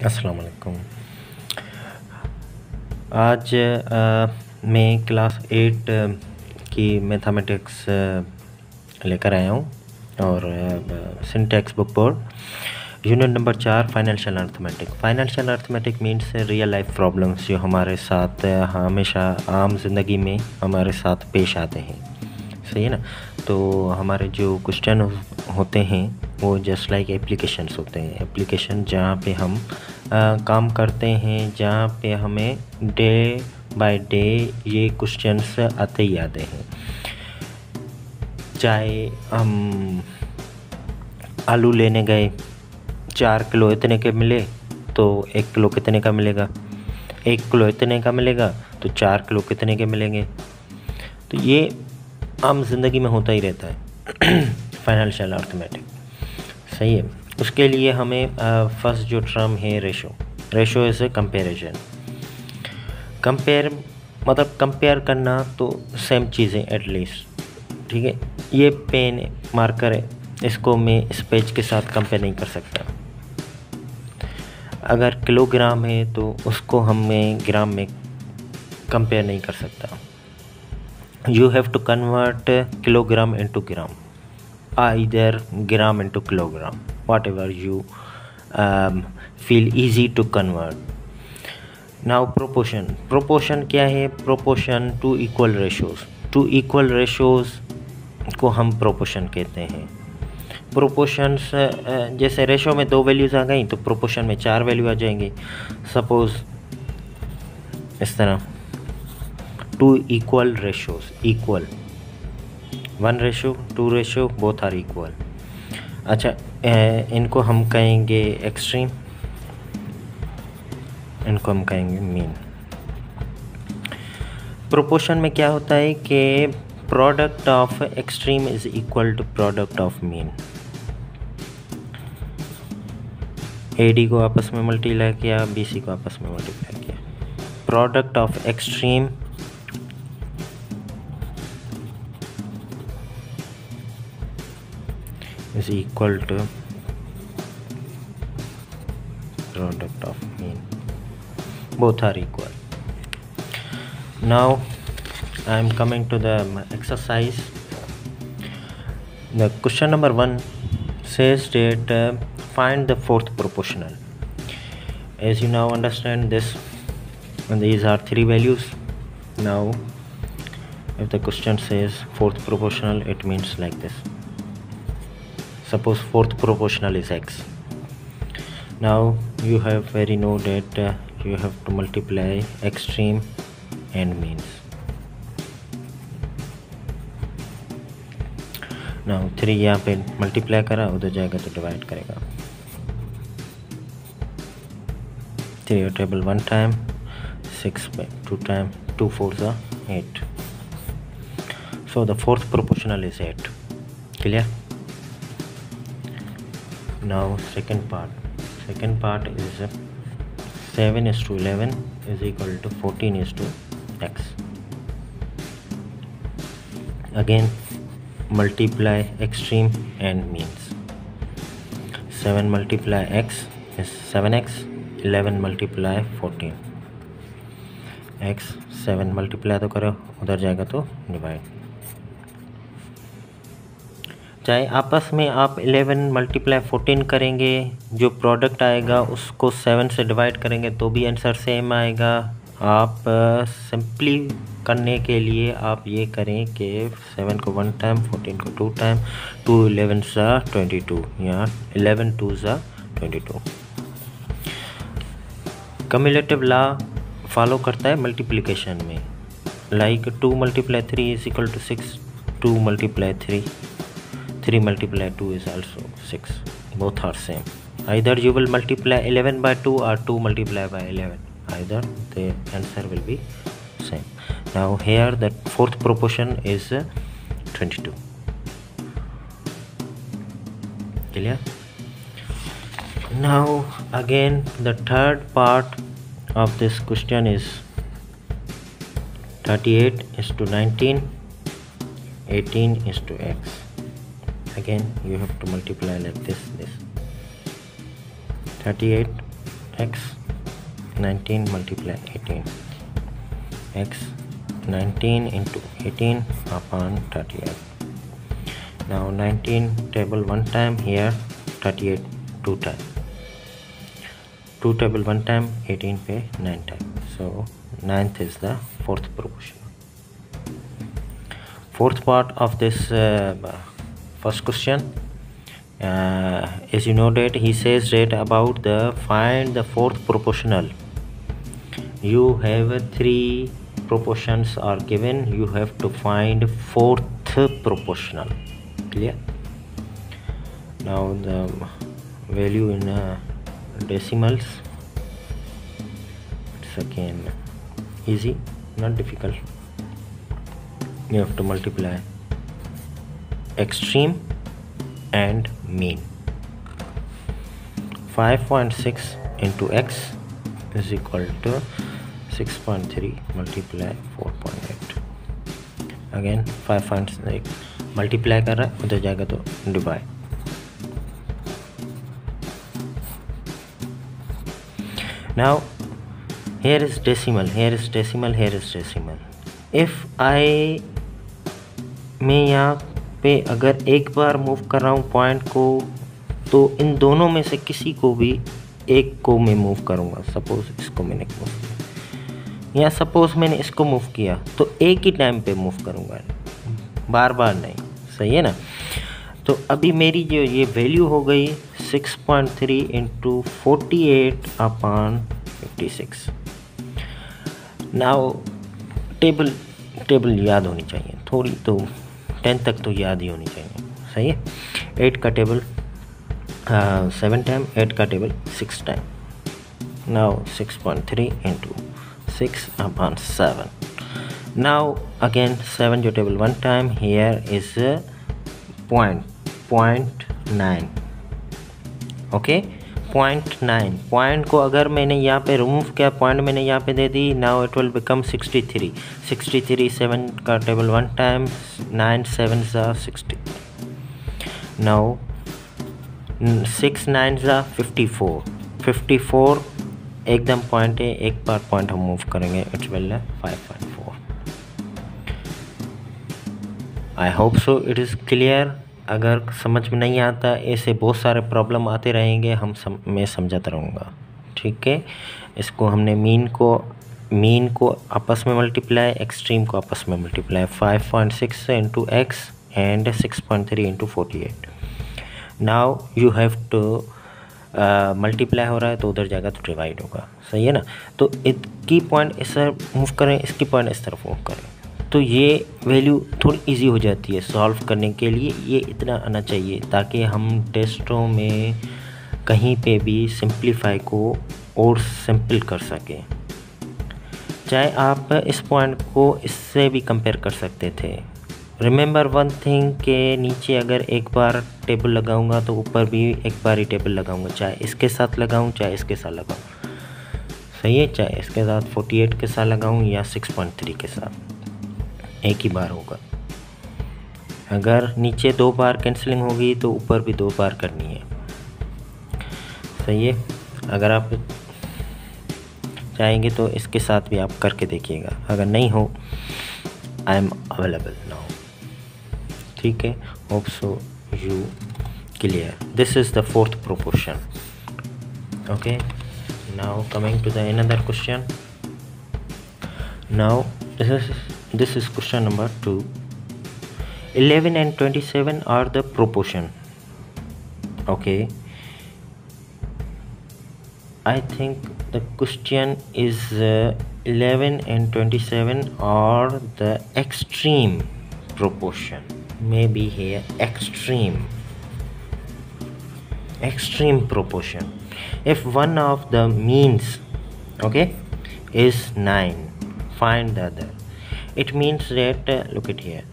अस्सलाम वालेकुम। आज मैं क्लास 8 की मैथमेटिक्स लेकर आया हूँ और syntax book board unit number 4 financial arithmetic. Financial arithmetic means real life problems जो हमारे साथ हमेशा आम ज़िंदगी में हमारे साथ पेश आते हैं, सही है ना। तो हमारे जो क्वेश्चन होते हैं वो जस्ट लाइक एप्लीकेशंस होते हैं। एप्लीकेशन जहाँ पे हम काम करते हैं, जहाँ पे हमें डे बाय डे ये क्वेश्चंस आते ही आते हैं। चाहे हम आलू लेने गए, 4 किलो इतने के मिले तो 1 किलो कितने का मिलेगा, 1 किलो इतने का मिलेगा तो 4 किलो कितने के मिलेंगे। तो ये आम ज़िंदगी में होता ही रहता है फाइनेंशियल अर्थमेटिक, सही है। उसके लिए हमें फर्स्ट जो टर्म है ratio is a comparison. Compare मतलब कंपेयर करना, तो सेम चीज़ें एटलीस्ट, ठीक है। ये पेन है, मार्कर है, इसको मैं इस पेज के साथ कंपेयर नहीं कर सकता। अगर किलोग्राम है तो उसको हमें ग्राम में कंपेयर नहीं कर सकता। You have to convert kilogram into gram, either gram into kilogram, whatever you feel easy to convert. Now proportion क्या है? proportion to equal ratios. To equal ratios को हम proportion कहते हैं। proportions जैसे रेशो में 2 वैल्यूज़ आ गई तो proportion में 4 वैल्यू आ जाएंगी। सपोज इस तरह 2 equal ratios, equal 1 ratio 2 ratio both are equal। अच्छा, इनको हम कहेंगे एक्सट्रीम, इनको हम कहेंगे मीन। प्रोपोर्शन में क्या होता है कि product of extreme is equal to product of mean. AD को आपस में मल्टीप्लाई किया, BC को आपस में मल्टीप्लाई किया। Product of extreme is equal to product of mean. Both are equal. Now I am coming to the exercise. The question number 1 says that find the fourth proportional. As you now understand this, and these are 3 values. Now if the question says fourth proportional, it means like this. Suppose fourth proportional is x. Now you have very know that you have to multiply extreme and means. Now 3 यहाँ पे multiply करा, उधर जाएगा तो divide करेगा। 3 table 1 time, 6 by 2 time, 2 4s are 8. So the fourth proportional is 8. Clear? Now second part is 7 is to 11 is equal to 14 is to x. Again multiply extreme and means. 7 multiply x is 7x, 11 multiply 14 x। 7 multiply तो करो, उधर जाएगा तो divide. चाहे आपस में आप 11 multiply 14 करेंगे, जो प्रोडक्ट आएगा उसको 7 से डिवाइड करेंगे तो भी आंसर सेम आएगा। आप सिंपली करने के लिए आप ये करें कि 7 को 1 टाइम, 14 को 2 टाइम, 2 11 सा 22, यहाँ 11 2 सा 22। कम्युलेटिव लॉ फॉलो करता है मल्टीप्लिकेशन में, like 2 multiply 3 is equal to 6, 2 multiply 3 multiply 2 is also 6. Both are same. Either you will multiply 11 by 2 or 2 multiply by 11. Either the answer will be same. Now here the fourth proportion is 22. Clear? Now again the third part of this question is 38 is to 19, 18 is to x. Again you have to multiply like this 38 x 19 multiply 18, x 19 into 18 upon 38. Now 19 table one time, here 38 two time, 2 table one time, 18 पे 9 time. So 9th is the fourth proportion. Fourth part of this first question, as you know that he says that about the find the fourth proportional. You have 3 proportions are given, you have to find fourth proportional. Clear? Now the value in decimals, it's again easy, not difficult. You have to multiply extreme and mean. 5.6 into x is equal to 6.3 multiply 4.8. Again 5.6 multiply कर रहा है, उधर जाएगा तो divide. Now here is decimal, here is decimal, here is decimal. If I मैं यहाँ पे अगर एक बार मूव कर रहा हूँ पॉइंट को, तो इन दोनों में से किसी को भी एक को मैं मूव करूँगा. सपोज़ इसको मैंने मूव किया, या सपोज़ मैंने इसको मूव किया, तो एक ही टाइम पे मूव करूँगा, बार बार नहीं. सही है ना? तो अभी मेरी जो ये वैल्यू हो गई 6.3 इंटू 48 अपॉन 56. नाउ टेबल याद होनी चाहिए थोड़ी, तो 10 तक तो याद ही होनी चाहिए. सही है? 8 का टेबल 7 टाइम, 8 का table 6 time. Now 6.3 into 6 upon 7. Now again 7 जो table 1 time, here is 0.9. Okay, 0.9. Point को अगर मैंने यहाँ पे रिमूव किया, पॉइंट मैंने यहाँ पे दे दी, नाउ इट विल बिकम 63. 63 7 का टेबल 1 टाइम, 9 7 ज़ा 60. नाउ 6 9 ज़ा 54. 54 एकदम पॉइंट है, एक बार पॉइंट हम मूव करेंगे, it will 5.4. I hope so it is clear. अगर समझ में नहीं आता, ऐसे बहुत सारे प्रॉब्लम आते रहेंगे, मैं समझाता रहूँगा. ठीक है? इसको हमने मीन को आपस में मल्टीप्लाई, एक्सट्रीम को आपस में multiply. 5.6 into x and 6.3 into 48. Now you have to multiply हो रहा है तो उधर जाएगा तो डिवाइड होगा. सही है ना? तो इसकी पॉइंट इस तरफ मूव करें, इसकी पॉइंट इस तरफ मूव करें, तो ये वैल्यू थोड़ी इजी हो जाती है सॉल्व करने के लिए. ये इतना आना चाहिए ताकि हम टेस्टों में कहीं पे भी सिंप्लीफाई को और सिंपल कर सकें. चाहे आप इस पॉइंट को इससे भी कंपेयर कर सकते थे. रिमेंबर वन थिंग के नीचे अगर एक बार टेबल लगाऊंगा तो ऊपर भी एक बार ही टेबल लगाऊंगा, चाहे इसके साथ लगाऊं चाहे इसके साथ लगाऊं. सही है? चाहे इसके साथ 48 के साथ लगाऊं या 6.3 के साथ, एक ही बार होगा. अगर नीचे 2 बार कैंसिलिंग होगी तो ऊपर भी 2 बार करनी है. सही है? अगर आप चाहेंगे तो इसके साथ भी आप करके देखिएगा. अगर नहीं हो, आई एम अवेलेबल नाउ. ठीक है? Hope so you clear. This is the fourth proportion. Okay, now coming to the another question. Now this is question number 2. 11 and 27 are the proportion. Okay, I think the question is 11 and 27 are the extreme proportion. Maybe here extreme proportion. If one of the means, okay, is 9, find the other. It means that look at here,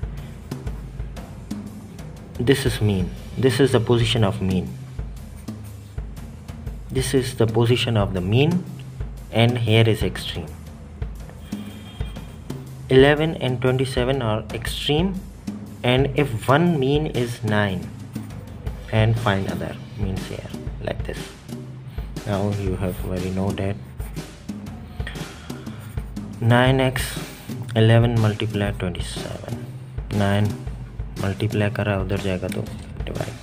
this is mean, this is the position of mean, this is the position of the mean, and here is extreme. 11 and 27 are extreme, and if one mean is 9, and find other means here like this. Now you have already know that 9x 11 multiply 27, 9 multiply करा उधर जाएगा तो divide,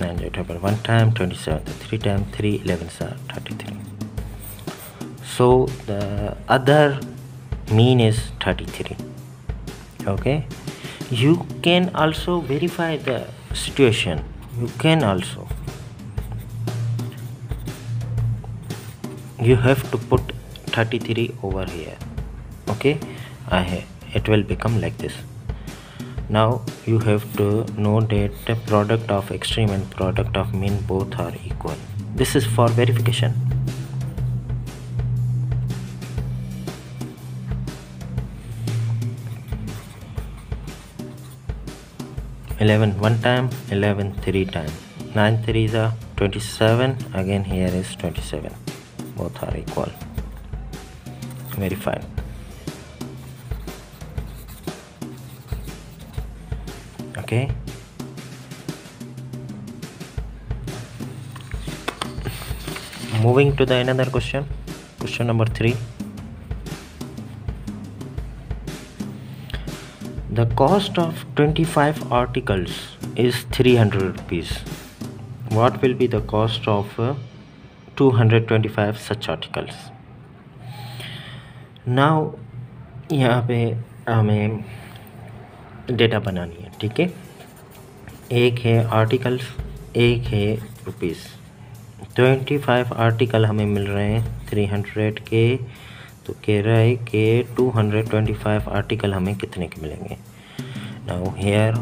9 divided by 1 time, 27 3 times 3 11 are 33. So the other mean is 33. Okay, you can also verify the situation. You can also, you have to put 33 over here. Okay, it will become like this. Now you have to know that the product of extreme and product of mean both are equal. This is for verification. Eleven one time, 11 3 times, 9 3s are 27. Again here is 27. Both are equal. Verified. Okay. Moving to the another question. Question number 3. The cost of 25 articles is 300 rupees. What will be the cost of 225 such articles? Now यहाँ पे हमें data बनानी है, ठीक है। एक है articles, एक है रुपीस। 25 आर्टिकल हमें मिल रहे हैं 300 के, तो कह रहा है कि 225 आर्टिकल हमें कितने के मिलेंगे। Now here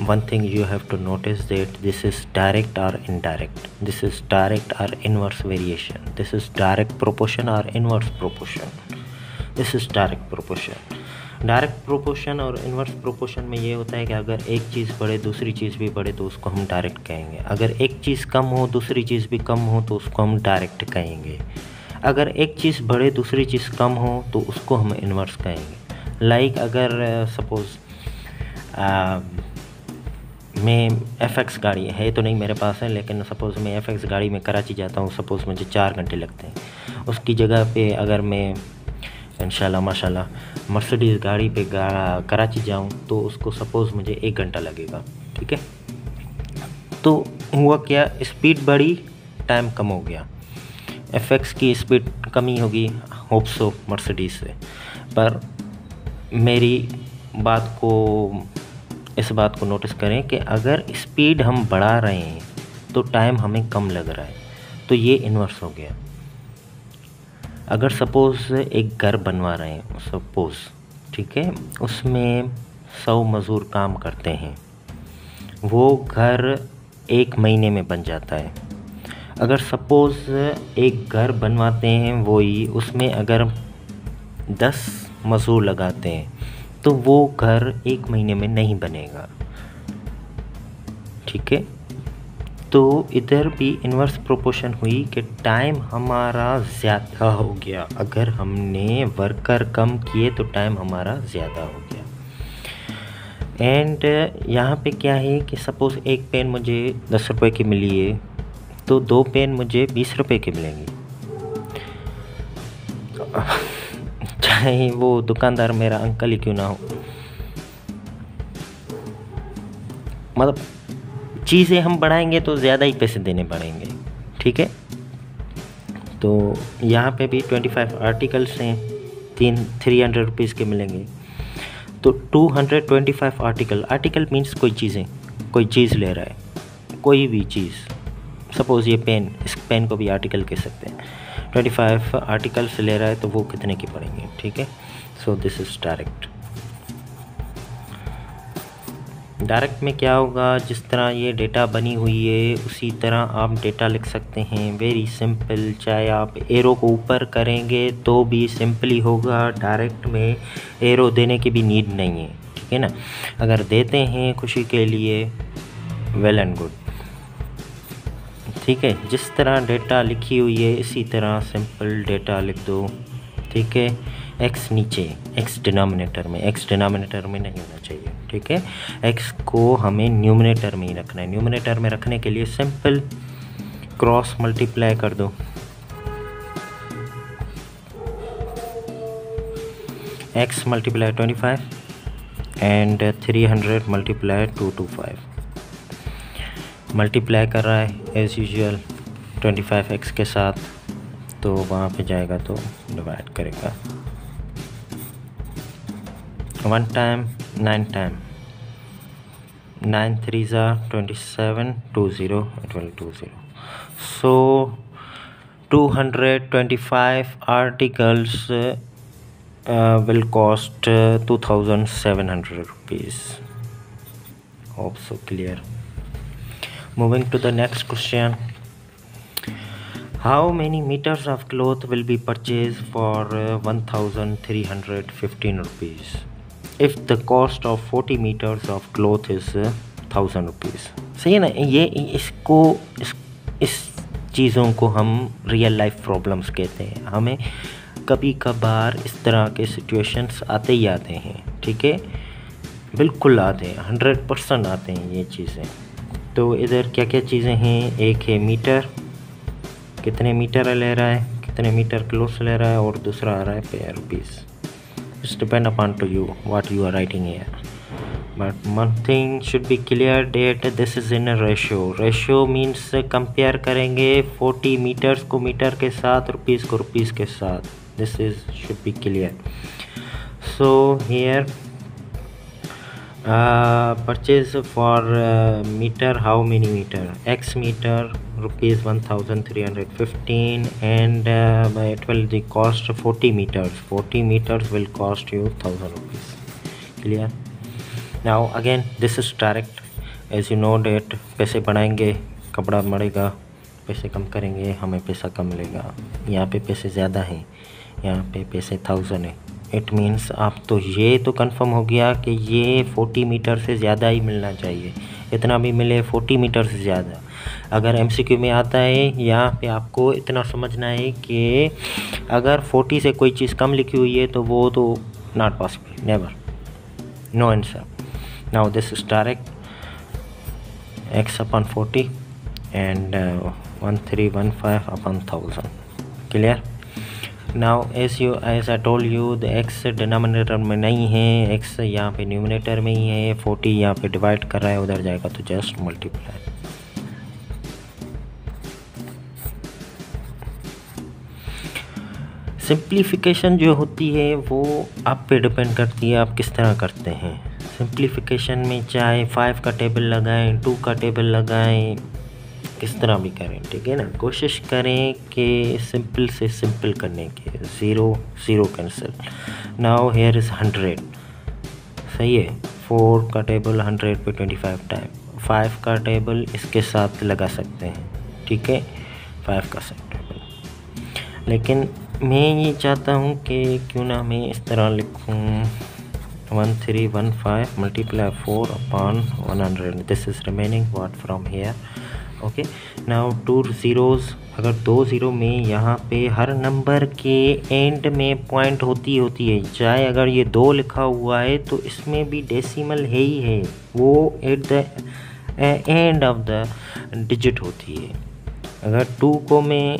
one thing you have to notice that this is direct और इनडायरेक्ट, दिस इज डायरेक्ट और inverse variation, this is direct proportion और inverse proportion, this is direct proportion. Direct proportion और inverse proportion में ये होता है कि अगर एक चीज़ बढ़े दूसरी चीज़ भी बढ़े तो उसको हम डायरेक्ट कहेंगे। अगर एक चीज़ कम हो दूसरी चीज़ भी कम हो तो उसको हम डायरेक्ट कहेंगे। अगर एक चीज़ बढ़े दूसरी चीज़ कम हो तो उसको हम इन्वर्स कहेंगे। लाइक अगर सपोज़ मैं FX गाड़ी है तो नहीं मेरे पास है, लेकिन सपोज़ मैं FX गाड़ी में कराची जाता हूँ, सपोज़ मुझे 4 घंटे लगते हैं। उसकी जगह पे अगर मैं इंशाल्लाह माशाल्लाह मर्सिडीज़ गाड़ी पे कराची जाऊं तो उसको सपोज़ मुझे 1 घंटा लगेगा, ठीक है। तो हुआ क्या, स्पीड बढ़ी, टाइम कम हो गया। FX की स्पीड कमी होगी होप सो मर्सिडीज़ से, पर मेरी इस बात को नोटिस करें कि अगर स्पीड हम बढ़ा रहे हैं तो टाइम हमें कम लग रहा है, तो ये इन्वर्स हो गया। अगर सपोज़ एक घर बनवा रहे हैं सपोज़, ठीक है, उसमें 100 मज़दूर काम करते हैं, वो घर 1 महीने में बन जाता है। अगर सपोज़ एक घर बनवाते हैं वही, उसमें अगर 10 मज़दूर लगाते हैं तो वो घर 1 महीने में नहीं बनेगा, ठीक है। तो इधर भी इन्वर्स प्रोपोर्शन हुई कि टाइम हमारा ज़्यादा हो गया। अगर हमने वर्कर कम किए तो टाइम हमारा ज़्यादा हो गया। एंड यहाँ पे क्या है कि सपोज़ एक पेन मुझे 10 रुपये की मिली है तो 2 पेन मुझे 20 रुपये के मिलेंगे, चाहे वो दुकानदार मेरा अंकल ही क्यों ना हो। मतलब चीज़ें हम बढ़ाएंगे तो ज़्यादा ही पैसे देने पड़ेंगे, ठीक है। तो यहाँ पे भी 25 आर्टिकल्स हैं, 300 रुपीज़ के मिलेंगे। तो 225 आर्टिकल मीन्स कोई चीज़ ले रहा है, कोई भी चीज़। सपोज़ ये पेन, इस पेन को भी आर्टिकल कह सकते हैं। 25 आर्टिकल्स ले रहा है तो वो कितने के पड़ेंगे, ठीक है। So this is direct. Direct में क्या होगा, जिस तरह ये डेटा बनी हुई है उसी तरह आप डेटा लिख सकते हैं, वेरी सिंपल। चाहे आप एरो को ऊपर करेंगे तो भी सिंपली होगा, डायरेक्ट में एरो देने की भी नीड नहीं है, ठीक है ना। अगर देते हैं खुशी के लिए, वेल एंड गुड, ठीक है। जिस तरह डेटा लिखी हुई है इसी तरह सिंपल डेटा लिख दो, ठीक है। एक्स नीचे, एक्स डिनोमिनेटर में नहीं होना चाहिए। ठीक है। x को हमें न्यूमरेटर में ही रखना है। न्यूमरेटर में रखने के लिए सिंपल क्रॉस मल्टीप्लाई कर दो। x multiply 25 and 300 multiply 225। Multiply कर रहा है एज यूजुअल 25x के साथ, तो वहाँ पे जाएगा तो डिवाइड करेगा 1 time 9 time 9 3 27 20 it will 20. So 225 articles will cost 2700 rupees. Hope so clear. Moving to the next question. How many meters of cloth will be purchased for 1315 rupees if the cost of 40 meters of cloth is 1000 rupees? सही है ना। ये इस चीज़ों को हम real life problems कहते हैं। हमें कभी कभार इस तरह के सिचुएशंस आते ही आते हैं, ठीक है, बिल्कुल आते हैं, 100% आते हैं ये चीज़ें। तो इधर क्या क्या चीज़ें हैं, एक है मीटर, कितने मीटर ले रहा है, कितने मीटर क्लोथ ले रहा है, और दूसरा आ रहा है pair rupees. It's depend upon to you what you are writing here, but one thing should be clear that this is in ratio. Ratio means compare करेंगे 40 मीटर्स को मीटर के साथ, रुपीज़ को रुपीज़ के साथ। This is should be clear. So here purchase for meter, how many meter, x meter rupees 1315 and it will the cost 40 meters. 40 meters will cost you 1000 rupees. Clear? Now again this is direct, as you know that पैसे बढ़ाएंगे कपड़ा बढ़ेगा, पैसे कम करेंगे हमें पैसा कम मिलेगा। यहाँ पे पैसे ज़्यादा हैं, यहाँ पे पैसे 1000 है। इट मीन्स आप तो ये तो कंफर्म हो गया कि ये 40 मीटर से ज़्यादा ही मिलना चाहिए, इतना भी मिले 40 मीटर से ज़्यादा। अगर एमसीक्यू में आता है यहाँ पे आपको इतना समझना है कि अगर 40 से कोई चीज़ कम लिखी हुई है तो वो तो not possible, never, no answer. Now this is direct x upon 40 and 1315 upon 1000. Clear? Now as I told you the x denominator में नहीं है, x यहाँ पे न्यूमिनेटर में ही है, 40 यहाँ पे डिवाइड कर रहा है, उधर जाएगा तो जस्ट मल्टीप्लाई। सिंप्लीफिकेशन जो होती है वो आप पे डिपेंड करती है आप किस तरह करते हैं। सिंप्लीफिकेशन में चाहे 5 का टेबल लगाएं, 2 का टेबल लगाएं, किस तरह भी करें, ठीक है ना। कोशिश करें कि सिंपल से सिंपल करने के, 0 कैंसिल। नाउ हेयर इज़ 100, सही है। 4 का टेबल 100 पे 25 टाइम, 5 का टेबल इसके साथ लगा सकते हैं, ठीक है, 5 का सेट टेबल। लेकिन मैं ये चाहता हूँ कि क्यों ना मैं इस तरह लिखूँ 1315 multiply 4 upon 100. This is remaining what from here. Okay, now 2 zeros, अगर 2 0 में यहाँ पे हर नंबर के एंड में पॉइंट होती है, चाहे अगर ये 2 लिखा हुआ है तो इसमें भी डेसिमल है ही है, वो at the end of the digit होती है। अगर 2 को मैं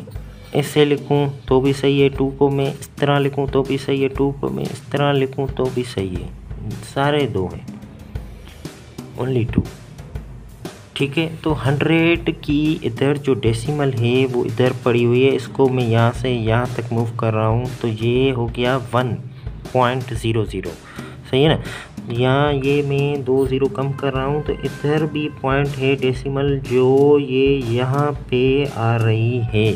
ऐसे लिखूँ तो भी सही है, 2 को मैं इस तरह लिखूँ तो भी सही है, 2 को मैं इस तरह लिखूँ तो भी सही है, सारे 2 हैं, ओनली 2, ठीक है। तो 100 की इधर जो डेसिमल है वो इधर पड़ी हुई है, इसको मैं यहाँ से यहाँ तक मूव कर रहा हूँ तो ये हो गया 1.00, सही है ना। यहाँ ये मैं 2 0 कम कर रहा हूँ तो इधर भी पॉइंट है डेसिमल जो ये यहाँ पे आ रही है,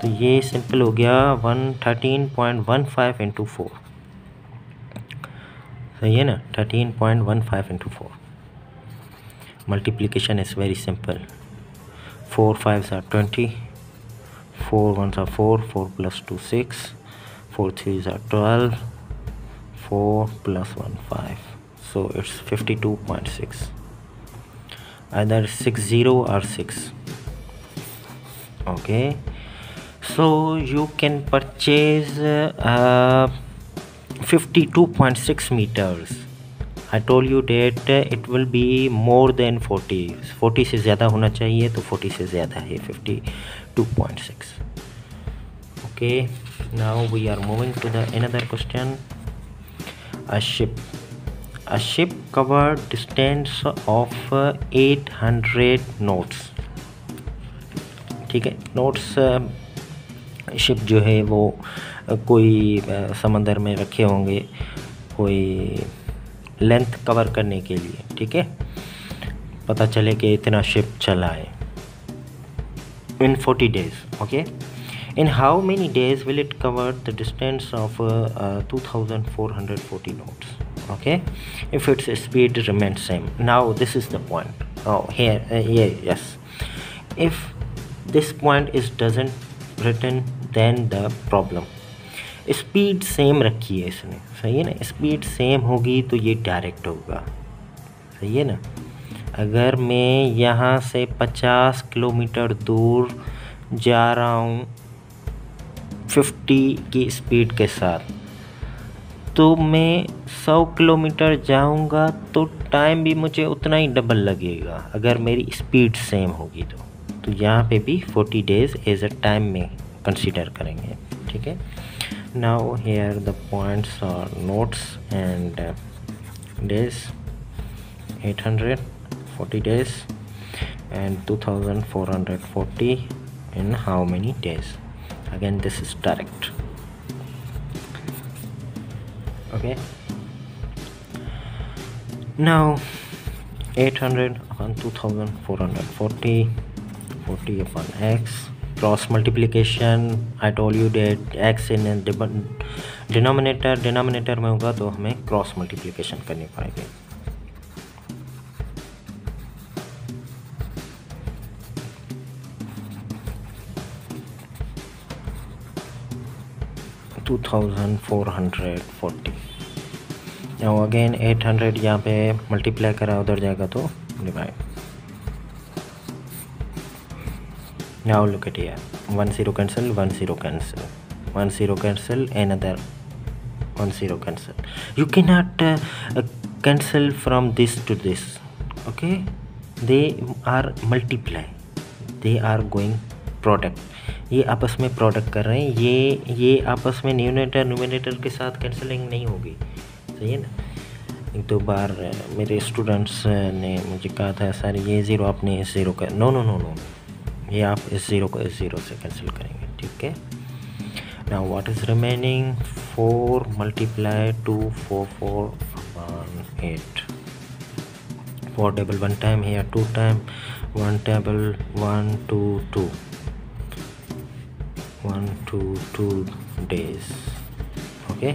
तो ये सिंपल हो गया 113.15 इंटू 4, सही है ना, 13.15 into 4। Multiplication is very simple. 4 5s are 20, 4 1s are 4, 4 plus 2 6, 4 3s are 12, 4 plus 1 5, so it's 52.6, either 60 or 6. Okay, so you can purchase 52.6 meters I told you that it will be more than 40 से ज़्यादा होना चाहिए, तो 40 से ज़्यादा है 52.6. Okay, now we are moving to the another question. A ship covered distance of 800 knots. ठीक है, नोट्स शिप जो है वो कोई समंदर में रखे होंगे कोई लेंथ कवर करने के लिए. ठीक है, पता चले कि इतना शिप चला है in 40 days. Okay, in how many days will it cover the distance of 2440 knots? Okay, if its speed remains same. Now this is the point. Oh, here, yes. If this point is doesn't written, then the problem. Speed same रखी है इसने, सही है ना. Speed same होगी तो ये direct होगा, सही है ना. अगर मैं यहाँ से 50 किलोमीटर दूर जा रहा हूँ 50 की स्पीड के साथ, तो मैं 100 किलोमीटर जाऊँगा तो टाइम भी मुझे उतना ही डबल लगेगा अगर मेरी स्पीड सेम होगी. तो यहाँ पे भी 40 डेज़ एज अ टाइम में कंसीडर करेंगे. ठीक है. Now here the points are notes and days. 840 days and 2440 in how many days. Again, this is direct. Okay, now 800 upon 2440, 40 upon x, cross multiplication. I told you that x in denominator में होगा तो हमें cross multiplication करनी पड़ेगी. 2440. now again 800 यहाँ पे multiply करा उधर जाएगा तो divide. now look at here, 1 0 cancel, 1 0 cancel, 1 0 cancel, another 1 0 cancel. You cannot cancel from this to this. Okay, they are multiply, they are going product. ये आपस में प्रोडक्ट कर रहे हैं, ये आपस में न्यूमरेटर के साथ कैंसलिंग नहीं होगी, सही है ना. एक दो बार मेरे स्टूडेंट्स ने मुझे कहा था सर ये ज़ीरो आपने इस ज़ीरो का, नो नो नो नो, ये आप इस ज़ीरो को इस ज़ीरो से कैंसिल करेंगे. ठीक है. Now what is remaining, 4 multiply 244 upon 8. 4 table 1 time, here 2 time, 1 table 1 2 2, 1 2 2 days. Okay,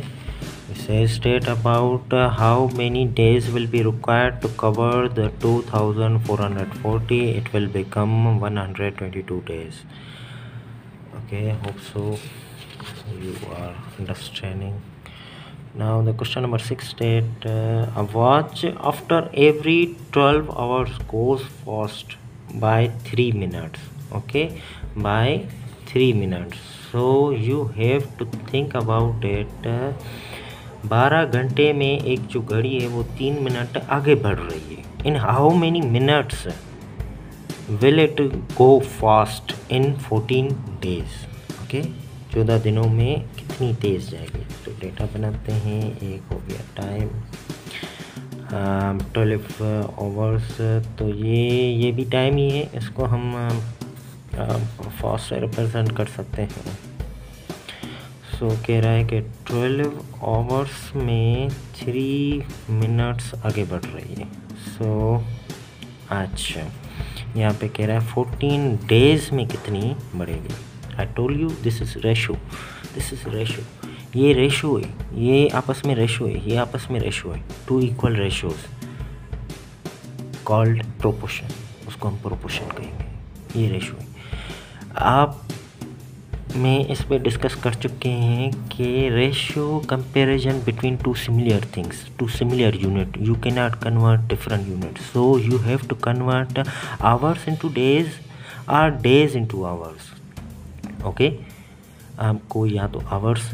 it says state about how many days will be required to cover the 2440. It will become 122 days. Okay, hope so you are understanding. Now the question number 6 state a watch after every 12 hours goes fast by 3 minutes. Okay, by 3 minutes. So you have to think about it. 12 घंटे में एक जो घड़ी है वो 3 minute आगे बढ़ रही है. In how many minutes will it go fast in 14 days? Okay, 14 दिनों में कितनी तेज़ जाएगी. तो डेटा बनाते हैं. एक हो गया टाइम 12 आवर्स, तो ये भी टाइम ही है, इसको हम फास्ट से रिप्रेजेंट कर सकते हैं. सो कह रहा है कि 12 आवर्स में 3 मिनट्स आगे बढ़ रही है. सो अच्छा, यहाँ पे कह रहा है 14 डेज़ में कितनी बढ़ेगी. आई told you this is ratio, this is ratio. ये रेशो है, ये आपस में रेशो है, ये आपस में रेशो है. 2 इक्वल रेशोज कॉल्ड प्रोपोर्शन, उसको हम प्रोपोर्शन कहेंगे. ये रेशो है. आप में इस पर डिस्कस कर चुके हैं कि ratio comparison between 2 similar things, 2 similar unit, you can not convert different unit. So you have to convert hours into days और डेज इनटू आवर्स. ओके, आपको या तो आवर्स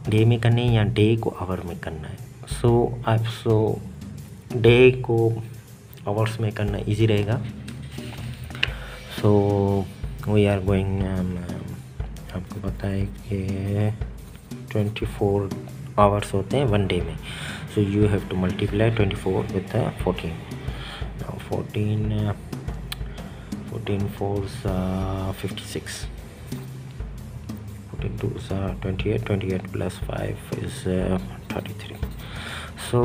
डे में करने हैं या डे को आवर में करना है. सो डे को आवर्स में करना इजी रहेगा। सो वी आर गोइंग, आपको पता है कि 24 आवर्स होते हैं वन डे में। सो you have to multiply 24 with 14। Now 14 4 56, 14 2 28, 28 plus 5 is 33. So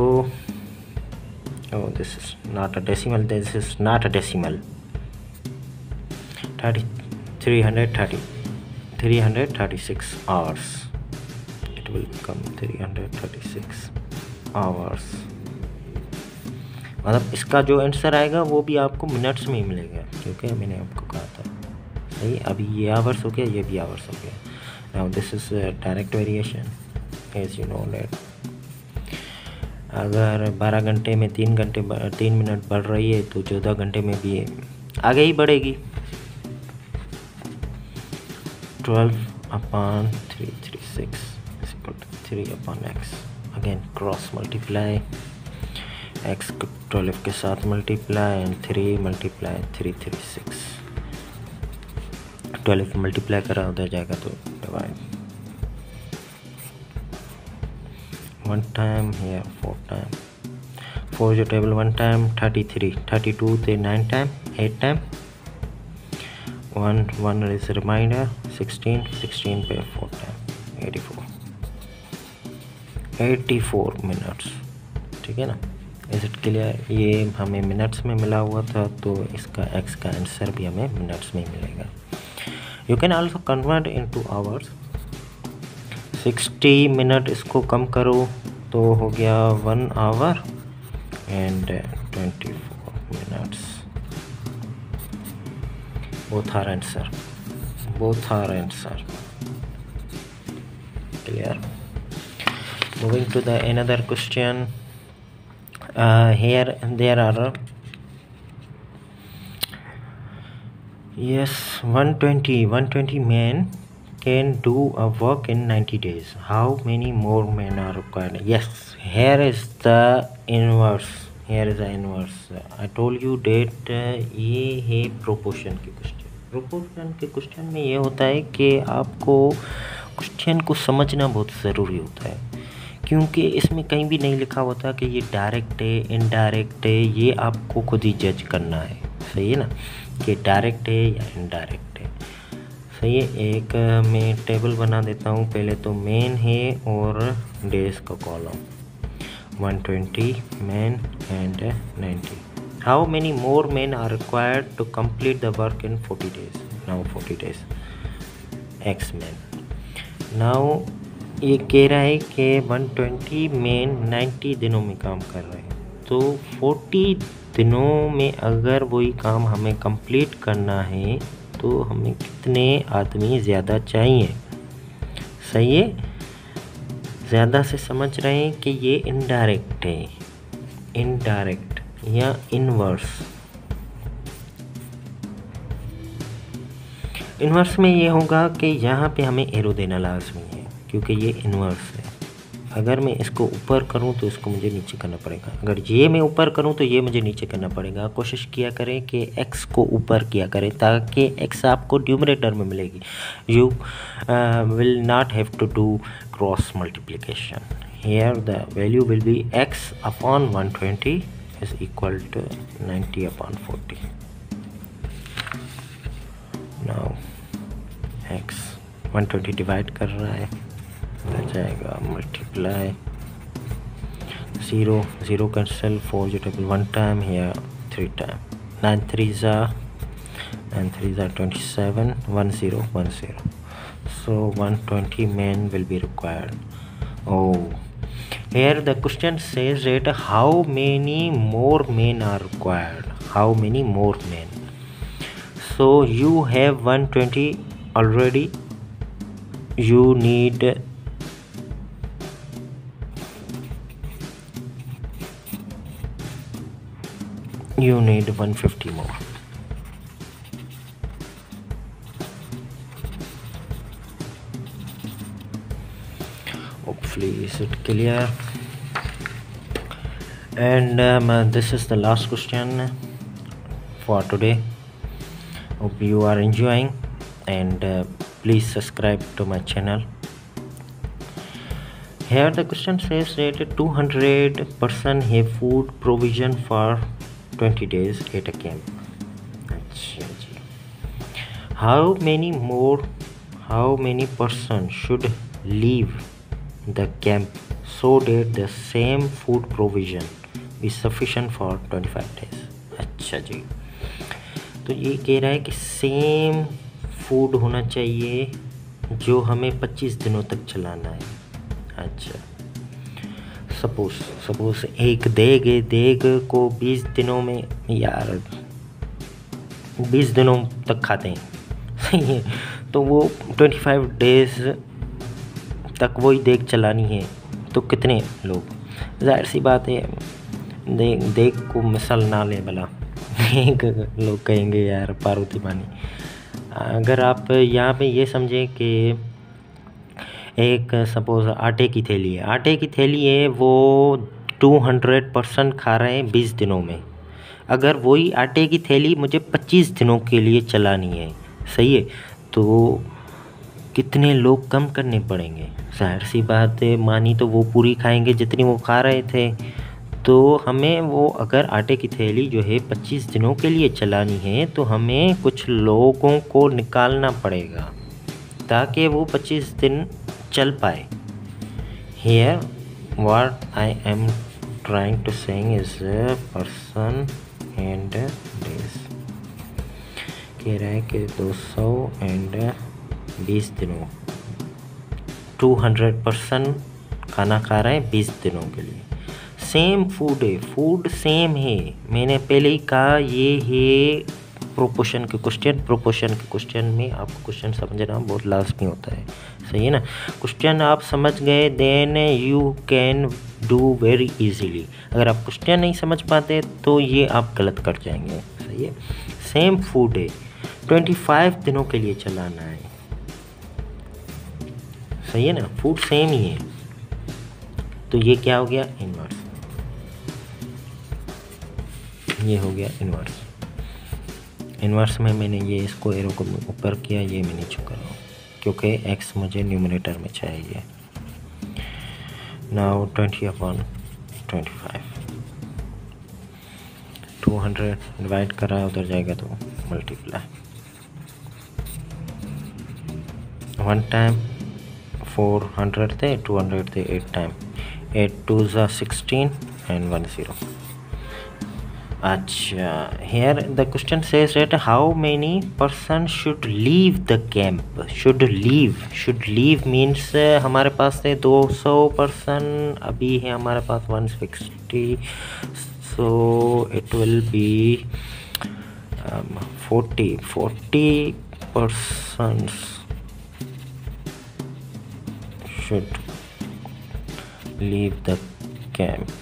oh, this is not a decimal, this is not a decimal. 336 hours, it will become 336 hours। मतलब इसका जो आंसर आएगा वो भी आपको मिनट्स में ही मिलेगा, क्योंकि मैंने आपको कहा था। सही, अभी ये आवर्स हो गया, ये भी आवर्स हो गया। Now this is direct variation, as you know that अगर 12 घंटे में 3 मिनट बढ़ रही है तो 14 घंटे में भी आगे ही बढ़ेगी। 12/336 is equal to 3/x। Again cross multiply, x को 12 के साथ मल्टीप्लाई एंड 3 मल्टीप्लाई 336। 12 मल्टीप्लाई करा उधर जाएगा तो डिवाइड, 1 टाइम here 4 टाइम, 4 जो टेबल 1 टाइम 33, 32 थे 9 टाइम 8 टाइम, 1 इज रिमाइंडर 16 पे 4 टाइम 84 मिनट्स। ठीक है ना, इज इट क्लियर? ये हमें मिनट्स में मिला हुआ था, तो इसका x का आंसर भी हमें मिनट्स में मिलेगा। You can also convert into hours. 60 minute इसको कम करो तो हो गया 1 our and 24 minutes. both are answer clear। moving to the another question, here there are 120 men can do a work in 90 days. How many more men are required? Yes, here is the inverse, I told you that ये है proportion के question. Proportion के question में ये होता है कि आपको क्वेश्चन को समझना बहुत ज़रूरी होता है, क्योंकि इसमें कहीं भी नहीं लिखा होता कि ये डायरेक्ट है इनडायरेक्ट है, ये आपको खुद ही जज करना है। सही है ना, कि डायरेक्ट है या इनडायरेक्ट है। सही है, एक मैं टेबल बना देता हूँ। पहले तो मेन है और डेज का column, 120 man and 90। How many more man are required to complete the work in 40 days? नाउ 40 days एक्स मैन। नाउ ये कह रहा है कि 120 मैन 90 दिनों में काम कर रहे हैं, तो 40 दिनों में अगर वही काम हमें कंप्लीट करना है तो हमें कितने आदमी ज़्यादा चाहिए? सही है, ज़्यादा से समझ रहे हैं कि ये इनडायरेक्ट है, इनडायरेक्ट या इनवर्स। इनवर्स में ये होगा कि यहाँ पे हमें एरो देना लाजमी है, क्योंकि ये इनवर्स है। अगर मैं इसको ऊपर करूँ तो इसको मुझे नीचे करना पड़ेगा, अगर ये मैं ऊपर करूँ तो ये मुझे नीचे करना पड़ेगा। कोशिश किया करें कि x को ऊपर किया करें ताकि x आपको न्यूमरेटर में मिलेगी। You will not have to do cross multiplication. Here the value will be x upon 120 is equal to 90/40। नाउ x 120 डिवाइड कर रहा है, हो जाएगा मल्टीप्लाई 0 कैंसिल, 4 जो टेबल 1 टाइम या 3 time, 9 3s are 27, 1010। So 120 men will be required. Oh, here the question says that how many more men are required? How many more men? So you have 120 already, you need 150 more. Hopefully is it clear? And this is the last question for today. Hope you are enjoying, and please subscribe to my channel. Here the question says that 200% have food provision for 20 days at a camp. अच्छा जी. How many person should leave the camp so that the same food provision is sufficient for 25 days? अच्छा जी. तो ये कह रहा है कि same food होना चाहिए जो हमें 25 दिनों तक चलाना है. अच्छा, सपोज एक देग को 20 दिनों में, यार 20 दिनों तक खाते हैं, सही है. तो वो 25 डेज तक वही देग चलानी है, तो कितने लोग. जाहिर सी बात है, देग को मिसाल ना ले भला. एक लोग कहेंगे यार पार्वती मानी. अगर आप यहाँ पे ये समझें कि एक सपोज़ आटे की थैली है, वो 200% खा रहे हैं 20 दिनों में. अगर वही आटे की थैली मुझे 25 दिनों के लिए चलानी है, सही है, तो कितने लोग कम करने पड़ेंगे. जाहिर सी बात है, मानी तो वो पूरी खाएंगे जितनी वो खा रहे थे. तो हमें वो अगर आटे की थैली जो है 25 दिनों के लिए चलानी है, तो हमें कुछ लोगों को निकालना पड़ेगा ताकि वो 25 दिन चल पाए. Here what I am trying to saying is person and days. कह रहा है कि 200 and 20 दिनों, 200% खाना खा रहे हैं 20 दिनों के लिए. सेम फूड है, फूड सेम है. मैंने पहले ही कहा ये है प्रोपोर्शन के क्वेश्चन में आपको क्वेश्चन समझना बहुत लाजमी होता है, सही है ना. क्वेश्चन आप समझ गए then you can do very easily. अगर आप क्वेश्चन नहीं समझ पाते तो ये आप गलत कर जाएंगे, सही है. सेम फूड है, 25 दिनों के लिए चलाना है, सही है ना. फूड सेम ही है. तो ये क्या हो गया, इन्वर्स. ये हो गया इन्वर्स. इन्वर्स में मैंने ये इसको एरो को ऊपर किया, ये मैं नीचे कर रहा हूँ क्योंकि x मुझे न्यूमरेटर में चाहिए. नाउ 20/25, 200 डिवाइड कर रहा है, उधर जाएगा तो मल्टीप्लाई. 1 टाइम 400 थे, 200 थे, 8 टाइम 8 2 16 and 1 0. अच्छा, here the question says that how many person should leave the camp. should leave means हमारे पास है 200%, अभी है हमारे पास 160, so it will be 40 persons should leave the camp.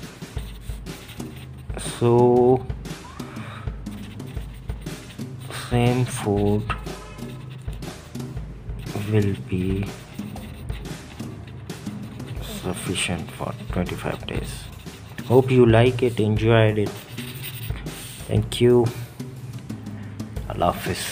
So same food will be sufficient for 25 days. Hope you like it, enjoyed it. Thank you. Allah Hafiz.